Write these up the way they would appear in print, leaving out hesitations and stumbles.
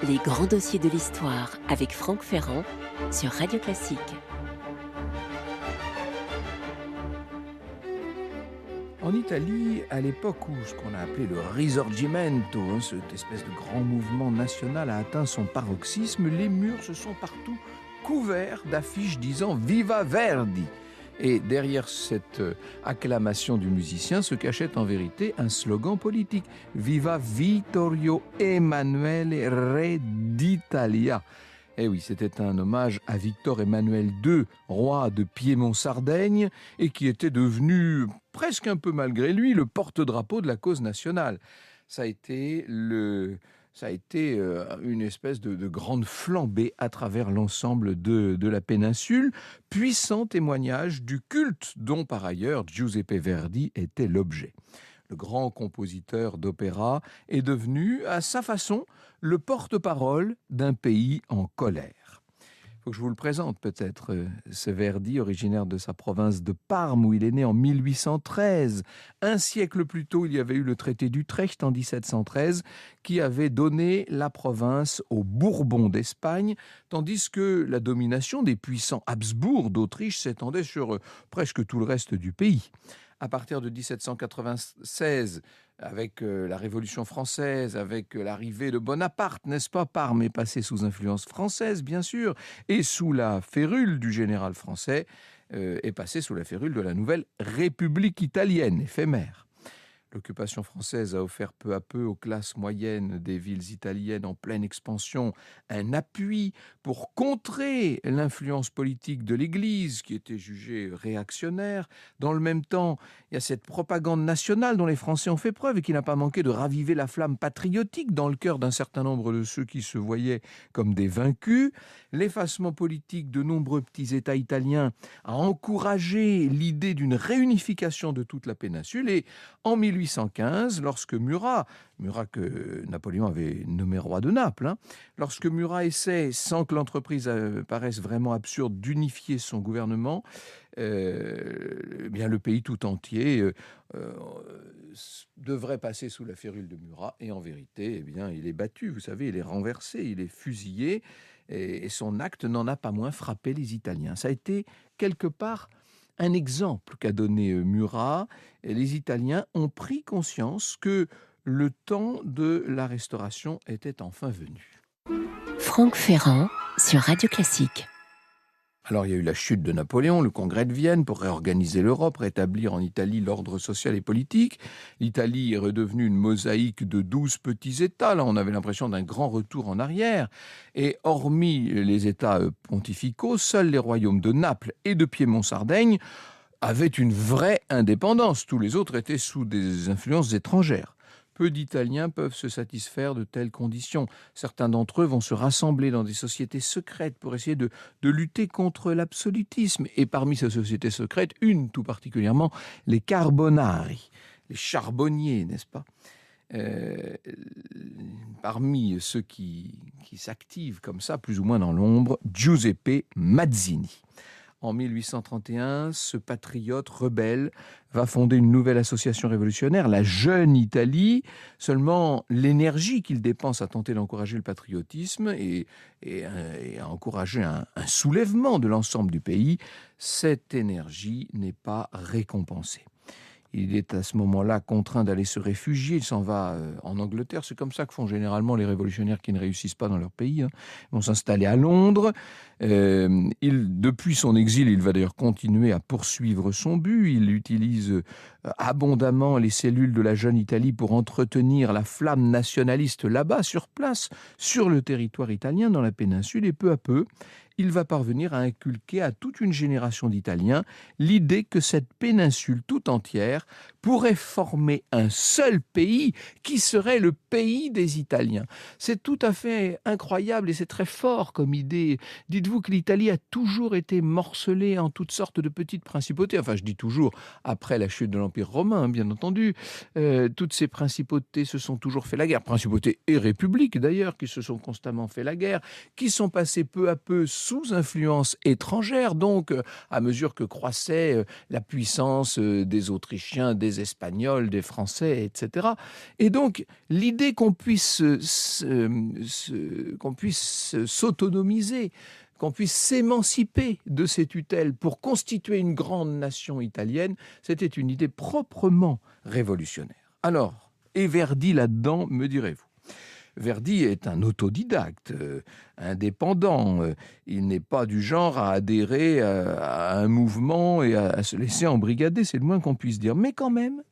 Les grands dossiers de l'histoire avec Franck Ferrand sur Radio Classique. En Italie, à l'époque où ce qu'on a appelé le Risorgimento, cette espèce de grand mouvement national a atteint son paroxysme, les murs se sont partout couverts d'affiches disant « Viva Verdi !» Et derrière cette acclamation du musicien se cachait en vérité un slogan politique « Viva Vittorio Emanuele Re d'Italia !» Eh oui, c'était un hommage à Victor Emmanuel II, roi de Piémont-Sardaigne, et qui était devenu, presque un peu malgré lui, le porte-drapeau de la cause nationale. Ça a été une espèce de grande flambée à travers l'ensemble de la péninsule, puissant témoignage du culte dont par ailleurs Giuseppe Verdi était l'objet. Le grand compositeur d'opéra est devenu, à sa façon, le porte-parole d'un pays en colère. Il faut que je vous le présente peut-être, ce Verdi, originaire de sa province de Parme, où il est né en 1813. Un siècle plus tôt, il y avait eu le traité d'Utrecht en 1713, qui avait donné la province aux Bourbons d'Espagne, tandis que la domination des puissants Habsbourg d'Autriche s'étendait sur presque tout le reste du pays. À partir de 1796, avec la Révolution française, avec l'arrivée de Bonaparte, n'est-ce pas, Parme est passé sous influence française, bien sûr, et sous la férule du général français, est passé sous la férule de la nouvelle République italienne, éphémère. L'occupation française a offert peu à peu aux classes moyennes des villes italiennes en pleine expansion un appui pour contrer l'influence politique de l'Église, qui était jugée réactionnaire. Dans le même temps, il y a cette propagande nationale dont les Français ont fait preuve et qui n'a pas manqué de raviver la flamme patriotique dans le cœur d'un certain nombre de ceux qui se voyaient comme des vaincus. L'effacement politique de nombreux petits États italiens a encouragé l'idée d'une réunification de toute la péninsule et en 1815, lorsque Murat que Napoléon avait nommé roi de Naples, lorsque Murat essaie, sans que l'entreprise paraisse vraiment absurde, d'unifier son gouvernement, bien le pays tout entier devrait passer sous la férule de Murat, et en vérité, eh bien, il est battu, vous savez, il est renversé, il est fusillé, et son acte n'en a pas moins frappé les Italiens. Ça a été quelque part un exemple qu'a donné Murat. Et les Italiens ont pris conscience que le temps de la Restauration était enfin venu. Franck Ferrand sur Radio Classique. Alors il y a eu la chute de Napoléon, le congrès de Vienne pour réorganiser l'Europe, rétablir en Italie l'ordre social et politique. L'Italie est redevenue une mosaïque de 12 petits États. Là, on avait l'impression d'un grand retour en arrière. Et hormis les États pontificaux, seuls les royaumes de Naples et de Piémont-Sardaigne avaient une vraie indépendance. Tous les autres étaient sous des influences étrangères. Peu d'Italiens peuvent se satisfaire de telles conditions. Certains d'entre eux vont se rassembler dans des sociétés secrètes pour essayer de lutter contre l'absolutisme. Et parmi ces sociétés secrètes, une tout particulièrement, les Carbonari, les charbonniers, n'est-ce pas ? Parmi ceux qui s'activent comme ça, plus ou moins dans l'ombre, Giuseppe Mazzini. En 1831, ce patriote rebelle va fonder une nouvelle association révolutionnaire, la Jeune Italie. Seulement, l'énergie qu'il dépense à tenter d'encourager le patriotisme et à encourager un soulèvement de l'ensemble du pays, cette énergie n'est pas récompensée. Il est à ce moment-là contraint d'aller se réfugier. Il s'en va en Angleterre. C'est comme ça que font généralement les révolutionnaires qui ne réussissent pas dans leur pays. Ils vont s'installer à Londres. Depuis son exil, il va d'ailleurs continuer à poursuivre son but. Il utilise abondamment les cellules de la Jeune Italie pour entretenir la flamme nationaliste là-bas, sur place, sur le territoire italien, dans la péninsule. Et peu à peu, il va parvenir à inculquer à toute une génération d'Italiens l'idée que cette péninsule tout entière pourrait former un seul pays qui serait le pays des Italiens. C'est tout à fait incroyable et c'est très fort comme idée. Dites-vous que l'Italie a toujours été morcelée en toutes sortes de petites principautés. Enfin, je dis toujours, après la chute de l'Empire romain, bien entendu. Toutes ces principautés se sont toujours fait la guerre. Principautés et républiques, d'ailleurs, qui se sont constamment fait la guerre, qui sont passées peu à peu sous sous influence étrangère, donc à mesure que croissait la puissance des Autrichiens, des Espagnols, des Français, etc. Et donc, l'idée qu'on puisse s'autonomiser, qu'on puisse s'émanciper de ces tutelles pour constituer une grande nation italienne, c'était une idée proprement révolutionnaire. Alors, et Verdi là-dedans, me direz-vous? Verdi est un autodidacte, indépendant. Il n'est pas du genre à adhérer à un mouvement et à se laisser embrigader, c'est le moins qu'on puisse dire. Mais quand même,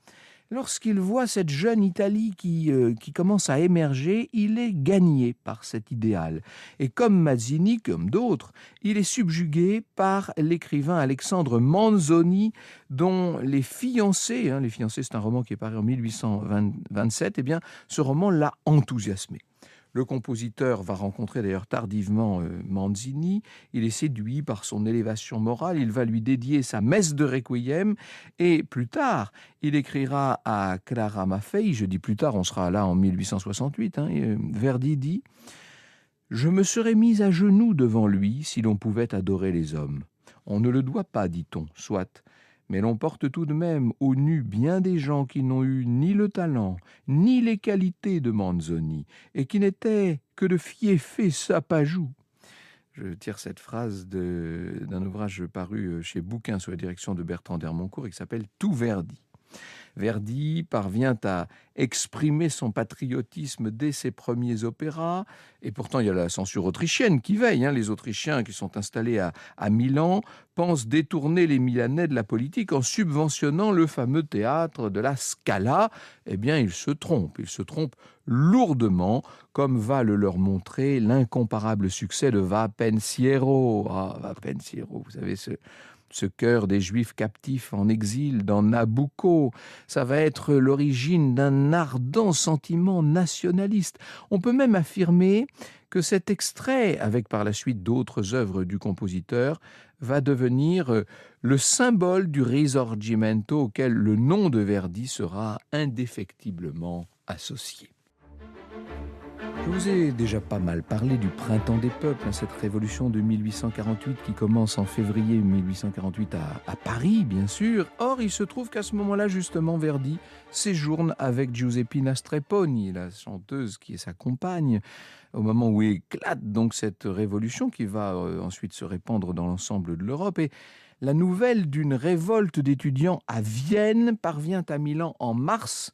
lorsqu'il voit cette jeune Italie qui commence à émerger, il est gagné par cet idéal. Et comme Mazzini, comme d'autres, il est subjugué par l'écrivain Alexandre Manzoni, dont Les Fiancés, Les Fiancés c'est un roman qui est paru en 1827, eh bien, ce roman l'a enthousiasmé. Le compositeur va rencontrer d'ailleurs tardivement Manzini. Il est séduit par son élévation morale. Il va lui dédier sa messe de requiem. Et plus tard, il écrira à Clara Maffei. Je dis plus tard, on sera là en 1868. Verdi dit « Je me serais mis à genoux devant lui si l'on pouvait adorer les hommes. On ne le doit pas, dit-on, soit. Mais l'on porte tout de même au nu bien des gens qui n'ont eu ni le talent, ni les qualités de Manzoni, et qui n'étaient que de fieffés sapajous. » Je tire cette phrase d'un ouvrage paru chez Bouquin sous la direction de Bertrand d'Hermoncourt et qui s'appelle « Tout Verdi ». Verdi parvient à exprimer son patriotisme dès ses premiers opéras. Et pourtant, il y a la censure autrichienne qui veille. Les Autrichiens qui sont installés à Milan pensent détourner les Milanais de la politique en subventionnant le fameux théâtre de la Scala. Eh bien, ils se trompent lourdement, comme va le leur montrer l'incomparable succès de Va Pensiero. Va Pensiero, vous savez, ce cœur des Juifs captifs en exil dans Nabucco. Ça va être l'origine d'un ardent sentiment nationaliste. On peut même affirmer que cet extrait, avec par la suite d'autres œuvres du compositeur, va devenir le symbole du Risorgimento auquel le nom de Verdi sera indéfectiblement associé. Je vous ai déjà pas mal parlé du printemps des peuples, cette révolution de 1848 qui commence en février 1848 à Paris, bien sûr. Or, il se trouve qu'à ce moment-là, justement, Verdi séjourne avec Giuseppina Strepponi, la chanteuse qui est sa compagne, au moment où éclate donc cette révolution qui va ensuite se répandre dans l'ensemble de l'Europe. Et la nouvelle d'une révolte d'étudiants à Vienne parvient à Milan en mars.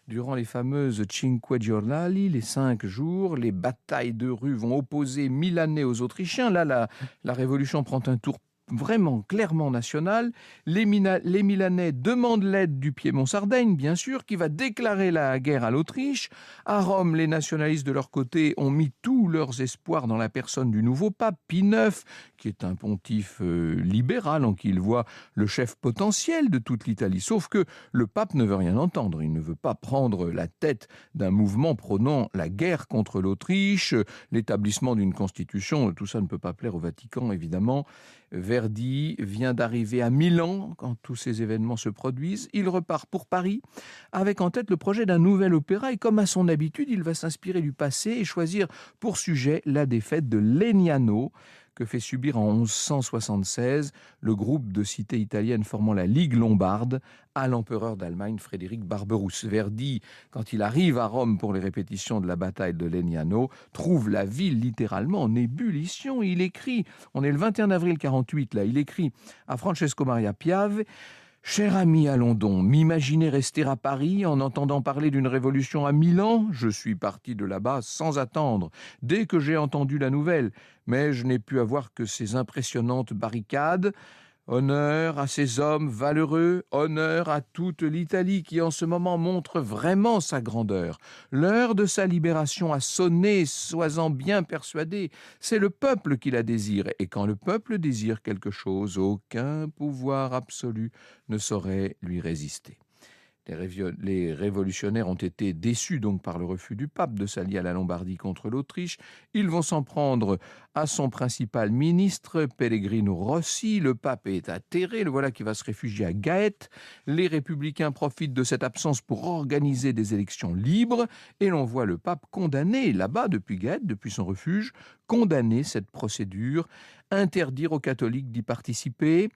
Durant les fameuses Cinque Giornali, les 5 jours, les batailles de rue vont opposer Milanais aux Autrichiens. Là, la révolution prend un tour vraiment clairement national. Les Milanais demandent l'aide du Piémont-Sardaigne, bien sûr, qui va déclarer la guerre à l'Autriche. À Rome, les nationalistes de leur côté ont mis tous leurs espoirs dans la personne du nouveau pape, Pie IX, qui est un pontife libéral en qui ils voient le chef potentiel de toute l'Italie. Sauf que le pape ne veut rien entendre. Il ne veut pas prendre la tête d'un mouvement prônant la guerre contre l'Autriche, l'établissement d'une constitution. Tout ça ne peut pas plaire au Vatican, évidemment. Verdi vient d'arriver à Milan quand tous ces événements se produisent. Il repart pour Paris avec en tête le projet d'un nouvel opéra et comme à son habitude, il va s'inspirer du passé et choisir pour sujet la défaite de Legnano que fait subir en 1176 le groupe de cités italiennes formant la Ligue lombarde à l'empereur d'Allemagne Frédéric Barberousse. Verdi, quand il arrive à Rome pour les répétitions de la bataille de Legnano, trouve la ville littéralement en ébullition. Il écrit, on est le 21 avril 48 là, il écrit à Francesco Maria Piave: « Cher ami, allons donc, m'imaginer rester à Paris en entendant parler d'une révolution à Milan. Je suis parti de là-bas sans attendre, dès que j'ai entendu la nouvelle. Mais je n'ai pu avoir que ces impressionnantes barricades. Honneur à ces hommes valeureux, honneur à toute l'Italie qui en ce moment montre vraiment sa grandeur. L'heure de sa libération a sonné, sois-en bien persuadé. C'est le peuple qui la désire, et quand le peuple désire quelque chose, aucun pouvoir absolu ne saurait lui résister. » Les révolutionnaires ont été déçus donc par le refus du pape de s'allier à la Lombardie contre l'Autriche. Ils vont s'en prendre à son principal ministre, Pellegrino Rossi. Le pape est atterré, le voilà qui va se réfugier à Gaète. Les républicains profitent de cette absence pour organiser des élections libres et l'on voit le pape condamner là-bas, depuis Gaète, depuis son refuge, condamner cette procédure, interdire aux catholiques d'y participer.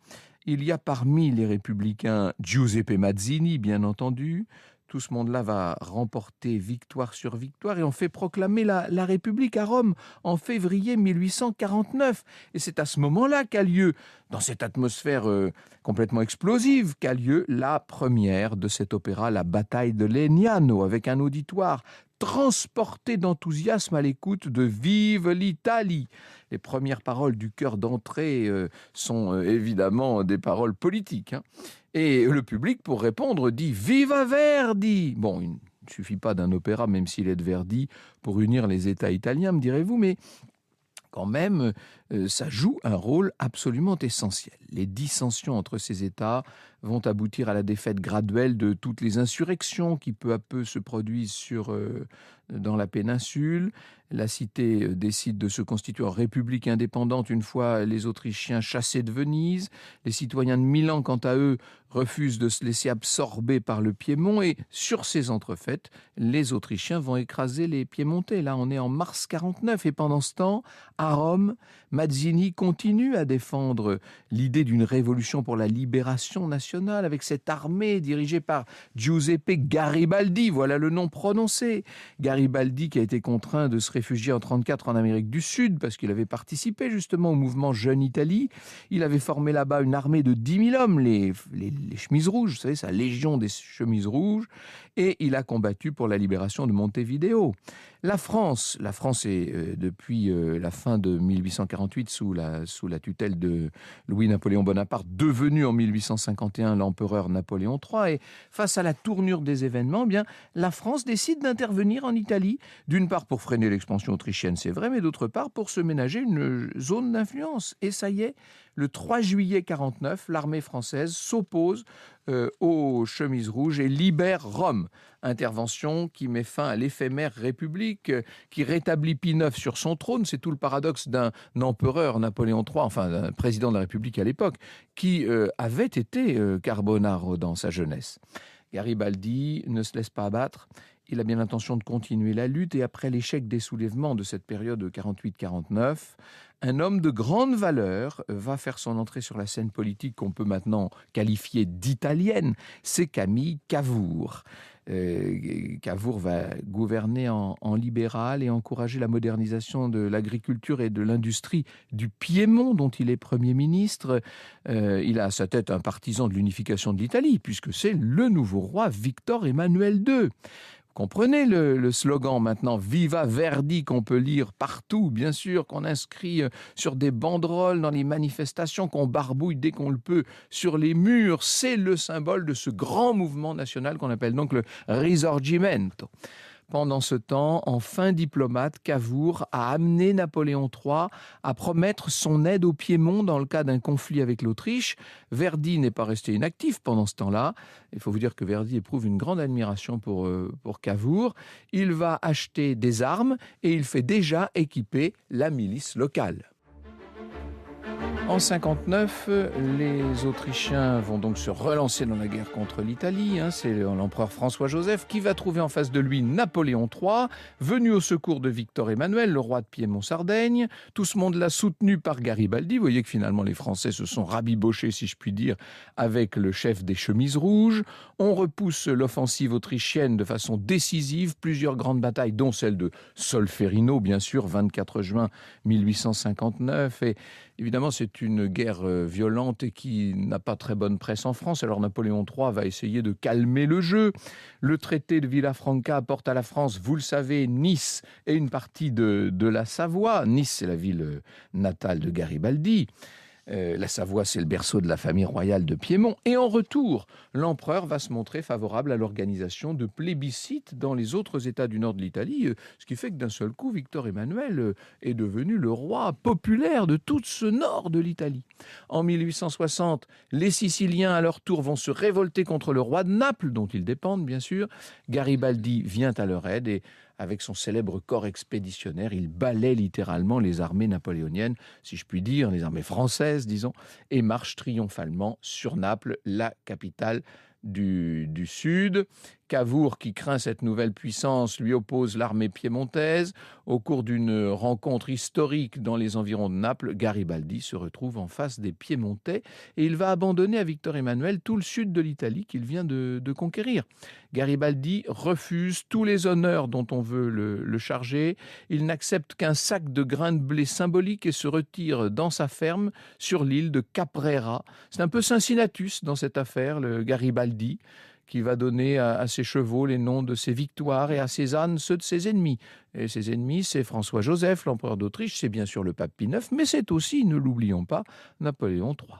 Il y a parmi les républicains Giuseppe Mazzini, bien entendu. Tout ce monde-là va remporter victoire sur victoire et on fait proclamer la République à Rome en février 1849. Et c'est à ce moment-là qu'a lieu, dans cette atmosphère complètement explosive, qu'a lieu la première de cet opéra, la bataille de Legnano, avec un auditoire transporté d'enthousiasme à l'écoute de Vive l'Italie. Les premières paroles du chœur d'entrée sont évidemment des paroles politiques. Et le public, pour répondre, dit « Viva Verdi !» Bon, il ne suffit pas d'un opéra, même s'il est de Verdi, pour unir les États italiens, me direz-vous, mais quand même, ça joue un rôle absolument essentiel. Les dissensions entre ces États vont aboutir à la défaite graduelle de toutes les insurrections qui peu à peu se produisent dans la péninsule. La cité décide de se constituer en république indépendante une fois les Autrichiens chassés de Venise. Les citoyens de Milan, quant à eux, refusent de se laisser absorber par le Piémont. Et sur ces entrefaites, les Autrichiens vont écraser les Piémontais. Là, on est en mars 49. Et pendant ce temps, à Rome, Mazzini continue à défendre l'idée d'une révolution pour la libération nationale avec cette armée dirigée par Giuseppe Garibaldi. Voilà le nom prononcé. Garibaldi qui a été contraint de se réfugier en 1934 en Amérique du Sud parce qu'il avait participé justement au mouvement Jeune Italie. Il avait formé là-bas une armée de 10 000 hommes, les chemises rouges, vous savez, sa légion des chemises rouges, et il a combattu pour la libération de Montevideo. La France est depuis la fin de 1848 sous la tutelle de Louis-Napoléon Bonaparte, devenu en 1851 l'empereur Napoléon III. Et face à la tournure des événements, eh bien, la France décide d'intervenir en Italie, d'une part pour freiner l'expansion autrichienne, c'est vrai, mais d'autre part pour se ménager une zone d'influence. Et ça y est, le 3 juillet 1949, l'armée française s'oppose aux chemises rouges et libère Rome. Intervention qui met fin à l'éphémère République, qui rétablit Pie IX sur son trône. C'est tout le paradoxe d'un empereur, Napoléon III, enfin d'un président de la République à l'époque, qui avait été Carbonaro dans sa jeunesse. Garibaldi ne se laisse pas abattre. Il a bien l'intention de continuer la lutte et après l'échec des soulèvements de cette période de 48-49, un homme de grande valeur va faire son entrée sur la scène politique qu'on peut maintenant qualifier d'italienne. C'est Camille Cavour. Cavour va gouverner en libéral et encourager la modernisation de l'agriculture et de l'industrie du Piémont, dont il est Premier ministre. Il a à sa tête un partisan de l'unification de l'Italie, puisque c'est le nouveau roi Victor Emmanuel II. Comprenez le slogan maintenant, Viva Verdi, qu'on peut lire partout, bien sûr, qu'on inscrit sur des banderoles dans les manifestations, qu'on barbouille dès qu'on le peut sur les murs. C'est le symbole de ce grand mouvement national qu'on appelle donc le Risorgimento. Pendant ce temps, en fin diplomate, Cavour a amené Napoléon III à promettre son aide au Piémont dans le cas d'un conflit avec l'Autriche. Verdi n'est pas resté inactif pendant ce temps-là. Il faut vous dire que Verdi éprouve une grande admiration pour Cavour. Il va acheter des armes et il fait déjà équiper la milice locale. En 1959, les Autrichiens vont donc se relancer dans la guerre contre l'Italie. C'est l'empereur François-Joseph qui va trouver en face de lui Napoléon III, venu au secours de Victor Emmanuel, le roi de Piémont-Sardaigne. Tout ce monde-là soutenu par Garibaldi. Vous voyez que finalement les Français se sont rabibochés, si je puis dire, avec le chef des chemises rouges. On repousse l'offensive autrichienne de façon décisive. Plusieurs grandes batailles, dont celle de Solferino, bien sûr, 24 juin 1859. Et évidemment, c'est une guerre violente et qui n'a pas très bonne presse en France. Alors Napoléon III va essayer de calmer le jeu. Le traité de Villafranca apporte à la France, vous le savez, Nice et une partie de la Savoie. Nice, c'est la ville natale de Garibaldi. La Savoie, c'est le berceau de la famille royale de Piémont. Et en retour, l'empereur va se montrer favorable à l'organisation de plébiscites dans les autres États du nord de l'Italie, ce qui fait que d'un seul coup, Victor Emmanuel est devenu le roi populaire de tout ce nord de l'Italie. En 1860, les Siciliens, à leur tour, vont se révolter contre le roi de Naples, dont ils dépendent, bien sûr. Garibaldi vient à leur aide et avec son célèbre corps expéditionnaire, il balaie littéralement les armées napoléoniennes, si je puis dire, les armées françaises, disons, et marche triomphalement sur Naples, la capitale du Sud. Cavour, qui craint cette nouvelle puissance, lui oppose l'armée piémontaise. Au cours d'une rencontre historique dans les environs de Naples, Garibaldi se retrouve en face des Piémontais et il va abandonner à Victor Emmanuel tout le sud de l'Italie qu'il vient de conquérir. Garibaldi refuse tous les honneurs dont on veut le charger. Il n'accepte qu'un sac de grains de blé symbolique et se retire dans sa ferme sur l'île de Caprera. C'est un peu Cincinnatus dans cette affaire, le Garibaldi, qui va donner à ses chevaux les noms de ses victoires et à ses ânes ceux de ses ennemis. Et ses ennemis, c'est François-Joseph, l'empereur d'Autriche, c'est bien sûr le pape Pie IX, mais c'est aussi, ne l'oublions pas, Napoléon III.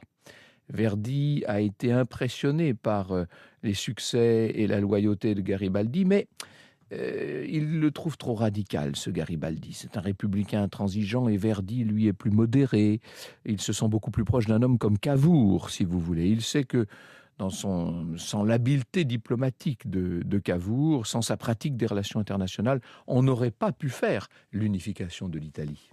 Verdi a été impressionné par les succès et la loyauté de Garibaldi, mais il le trouve trop radical, ce Garibaldi. C'est un républicain intransigeant et Verdi, lui, est plus modéré. Il se sent beaucoup plus proche d'un homme comme Cavour, si vous voulez. Il sait que sans l'habileté diplomatique de Cavour, sans sa pratique des relations internationales, on n'aurait pas pu faire l'unification de l'Italie.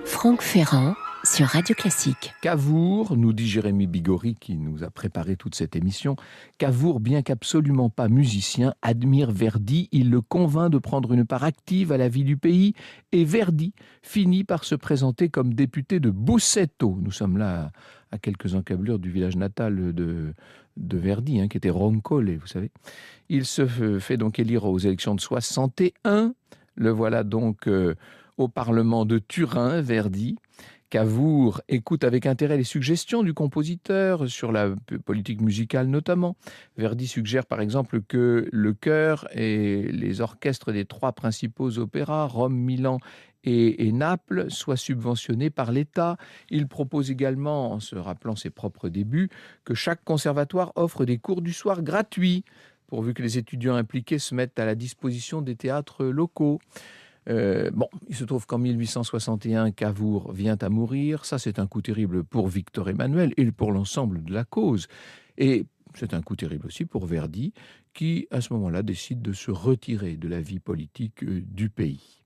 Franck Ferrand sur Radio Classique. Cavour, nous dit Jérémy Bigori qui nous a préparé toute cette émission, Cavour, bien qu'absolument pas musicien, admire Verdi, il le convainc de prendre une part active à la vie du pays et Verdi finit par se présenter comme député de Busseto. Nous sommes là à quelques encablures du village natal de Verdi, qui était Roncole, vous savez. Il se fait donc élire aux élections de 61. Le voilà donc au Parlement de Turin, Verdi. Cavour écoute avec intérêt les suggestions du compositeur sur la politique musicale notamment. Verdi suggère par exemple que le chœur et les orchestres des 3 principaux opéras, Rome, Milan et Naples, soient subventionnés par l'État. Il propose également, en se rappelant ses propres débuts, que chaque conservatoire offre des cours du soir gratuits, pourvu que les étudiants impliqués se mettent à la disposition des théâtres locaux. Il se trouve qu'en 1861, Cavour vient à mourir. Ça, c'est un coup terrible pour Victor Emmanuel et pour l'ensemble de la cause. Et c'est un coup terrible aussi pour Verdi, qui, à ce moment-là, décide de se retirer de la vie politique du pays.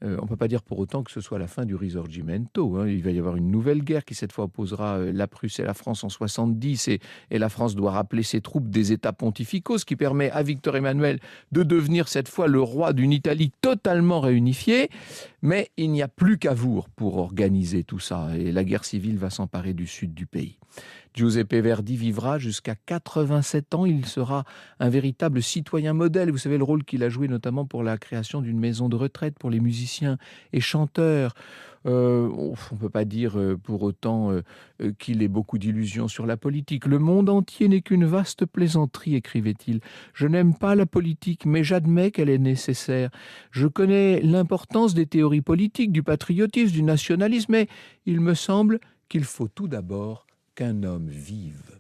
On ne peut pas dire pour autant que ce soit la fin du Risorgimento. Il va y avoir une nouvelle guerre qui cette fois opposera la Prusse et la France en 70 et la France doit rappeler ses troupes des États pontificaux, ce qui permet à Victor Emmanuel de devenir cette fois le roi d'une Italie totalement réunifiée. Mais il n'y a plus Cavour pour organiser tout ça et la guerre civile va s'emparer du sud du pays. Giuseppe Verdi vivra jusqu'à 87 ans. Il sera un véritable citoyen modèle. Vous savez le rôle qu'il a joué notamment pour la création d'une maison de retraite pour les musiciens et chanteurs. On ne peut pas dire pour autant qu'il ait beaucoup d'illusions sur la politique. Le monde entier n'est qu'une vaste plaisanterie, écrivait-il. Je n'aime pas la politique, mais j'admets qu'elle est nécessaire. Je connais l'importance des théories politiques, du patriotisme, du nationalisme, mais il me semble qu'il faut tout d'abord qu'un homme vive.